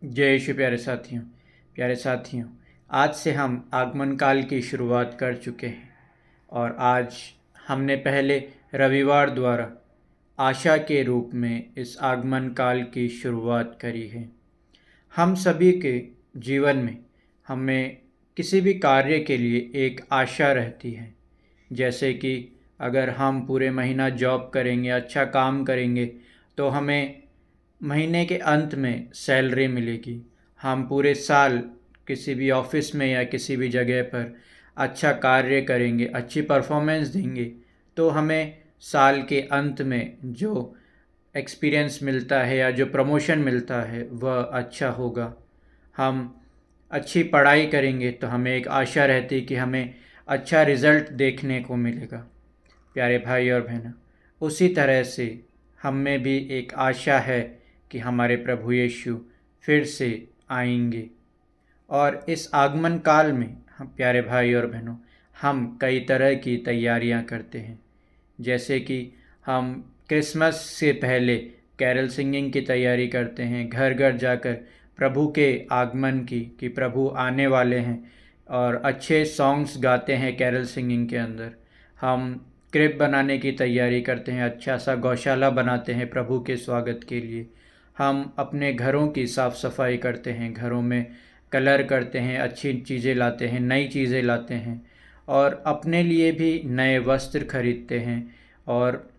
जय श्री प्यारे साथियों, आज से हम आगमन काल की शुरुआत कर चुके हैं और आज हमने पहले रविवार द्वारा आशा के रूप में इस आगमन काल की शुरुआत करी है। हम सभी के जीवन में हमें किसी भी कार्य के लिए एक आशा रहती है। जैसे कि अगर हम पूरे महीना जॉब करेंगे, अच्छा काम करेंगे तो हमें महीने के अंत में सैलरी मिलेगी। हम पूरे साल किसी भी ऑफिस में या किसी भी जगह पर अच्छा कार्य करेंगे, अच्छी परफॉर्मेंस देंगे तो हमें साल के अंत में जो एक्सपीरियंस मिलता है या जो प्रमोशन मिलता है वह अच्छा होगा। हम अच्छी पढ़ाई करेंगे तो हमें एक आशा रहती है कि हमें अच्छा रिज़ल्ट देखने को मिलेगा। प्यारे भाई और बहनों, उसी तरह से हम में भी एक आशा है कि हमारे प्रभु यीशु फिर से आएंगे। और इस आगमन काल में हम प्यारे भाई और बहनों, हम कई तरह की तैयारियां करते हैं। जैसे कि हम क्रिसमस से पहले कैरल सिंगिंग की तैयारी करते हैं, घर घर जाकर प्रभु के आगमन की कि प्रभु आने वाले हैं, और अच्छे सॉन्ग्स गाते हैं कैरल सिंगिंग के अंदर। हम क्रिब बनाने की तैयारी करते हैं, अच्छा सा गौशाला बनाते हैं प्रभु के स्वागत के लिए। हम अपने घरों की साफ़ सफाई करते हैं, घरों में कलर करते हैं, अच्छी चीज़ें लाते हैं, नई चीज़ें लाते हैं और अपने लिए भी नए वस्त्र खरीदते हैं। और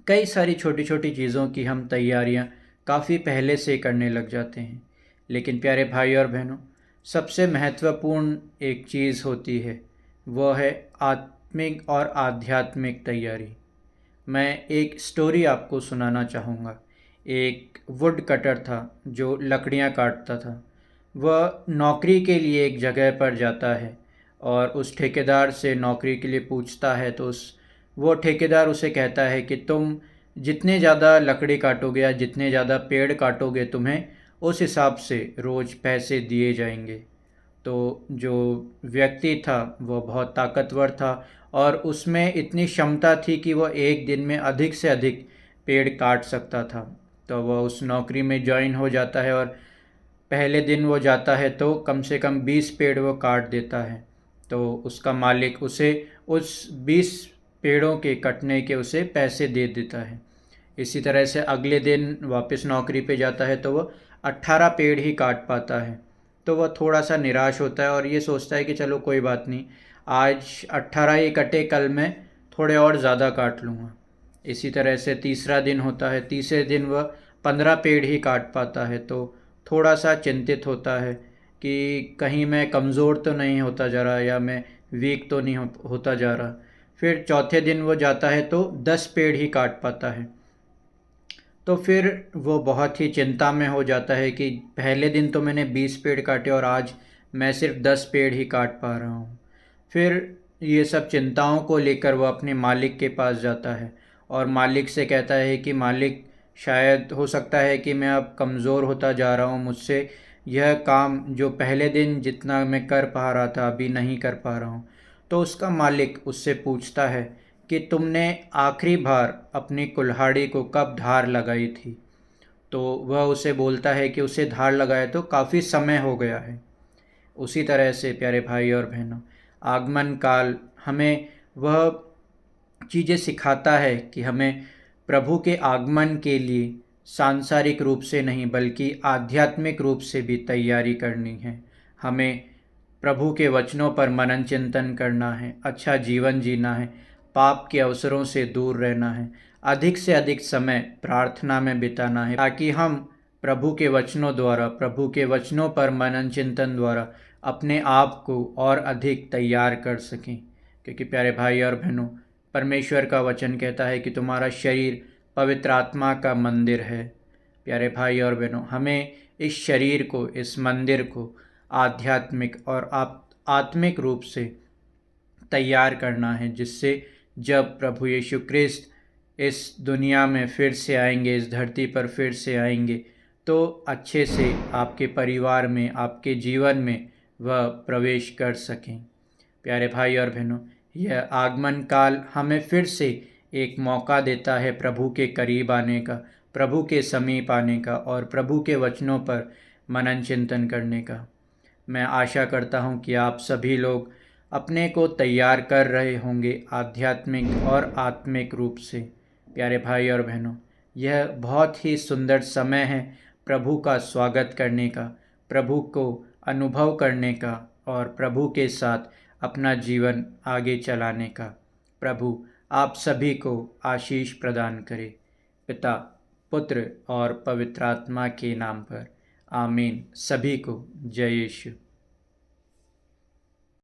कई सारी छोटी छोटी चीज़ों की हम तैयारियां काफ़ी पहले से करने लग जाते हैं। लेकिन प्यारे भाई और बहनों, सबसे महत्वपूर्ण एक चीज़ होती है, वह है आत्मिक और आध्यात्मिक तैयारी। मैं एक स्टोरी आपको सुनाना चाहूँगा। एक वुड कटर था जो लकड़ियाँ काटता था। वह नौकरी के लिए एक जगह पर जाता है और उस ठेकेदार से नौकरी के लिए पूछता है, तो वो ठेकेदार उसे कहता है कि तुम जितने ज़्यादा लकड़ी काटोगे या जितने ज़्यादा पेड़ काटोगे, तुम्हें उस हिसाब से रोज़ पैसे दिए जाएंगे। तो जो व्यक्ति था वह बहुत ताकतवर था और उसमें इतनी क्षमता थी कि वह एक दिन में अधिक से अधिक पेड़ काट सकता था। तो वह उस नौकरी में ज्वाइन हो जाता है और पहले दिन वो जाता है तो कम से कम 20 पेड़ वो काट देता है। तो उसका मालिक उसे उस 20 पेड़ों के कटने के उसे पैसे दे देता है। इसी तरह से अगले दिन वापस नौकरी पे जाता है तो वह 18 पेड़ ही काट पाता है। तो वह थोड़ा सा निराश होता है और ये सोचता है कि चलो कोई बात नहीं, आज 18 ही कटे, कल मैं थोड़े और ज़्यादा काट लूँगा। इसी तरह से तीसरा दिन होता है, तीसरे दिन वह 15 पेड़ ही काट पाता है। तो थोड़ा सा चिंतित होता है कि कहीं मैं कमज़ोर तो नहीं होता जा रहा या मैं वीक तो नहीं होता जा रहा। फिर चौथे दिन वो जाता है तो 10 पेड़ ही काट पाता है। तो फिर वो बहुत ही चिंता में हो जाता है कि पहले दिन तो मैंने 20 पेड़ काटे और आज मैं सिर्फ 10 पेड़ ही काट पा रहा हूँ। फिर ये सब चिंताओं को लेकर वो अपने मालिक के पास जाता है और मालिक से कहता है कि मालिक, शायद हो सकता है कि मैं अब कमज़ोर होता जा रहा हूँ, मुझसे यह काम जो पहले दिन जितना मैं कर पा रहा था अभी नहीं कर पा रहा हूँ। तो उसका मालिक उससे पूछता है कि तुमने आखिरी बार अपनी कुल्हाड़ी को कब धार लगाई थी? तो वह उसे बोलता है कि उसे धार लगाए तो काफ़ी समय हो गया है। उसी तरह से प्यारे भाई और बहनों, आगमन काल हमें वह चीज़ें सिखाता है कि हमें प्रभु के आगमन के लिए सांसारिक रूप से नहीं बल्कि आध्यात्मिक रूप से भी तैयारी करनी है। हमें प्रभु के वचनों पर मनन चिंतन करना है, अच्छा जीवन जीना है, पाप के अवसरों से दूर रहना है, अधिक से अधिक समय प्रार्थना में बिताना है, ताकि हम प्रभु के वचनों द्वारा, प्रभु के वचनों पर मनन चिंतन द्वारा अपने आप को और अधिक तैयार कर सकें। क्योंकि प्यारे भाई और बहनों, परमेश्वर का वचन कहता है कि तुम्हारा शरीर पवित्र आत्मा का मंदिर है। प्यारे भाई और बहनों, हमें इस शरीर को, इस मंदिर को आध्यात्मिक और आत्मिक रूप से तैयार करना है, जिससे जब प्रभु यीशु क्रिस्त इस दुनिया में फिर से आएंगे, इस धरती पर फिर से आएंगे, तो अच्छे से आपके परिवार में, आपके जीवन में वह प्रवेश कर सकें। प्यारे भाई और बहनों, यह आगमन काल हमें फिर से एक मौका देता है प्रभु के करीब आने का, प्रभु के समीप आने का और प्रभु के वचनों पर मनन चिंतन करने का। मैं आशा करता हूँ कि आप सभी लोग अपने को तैयार कर रहे होंगे आध्यात्मिक और आत्मिक रूप से। प्यारे भाई और बहनों, यह बहुत ही सुंदर समय है प्रभु का स्वागत करने का, प्रभु को अनुभव करने का और प्रभु के साथ अपना जीवन आगे चलाने का। प्रभु आप सभी को आशीष प्रदान करे, पिता, पुत्र और पवित्र आत्मा के नाम पर। आमीन। सभी को जय यीशु।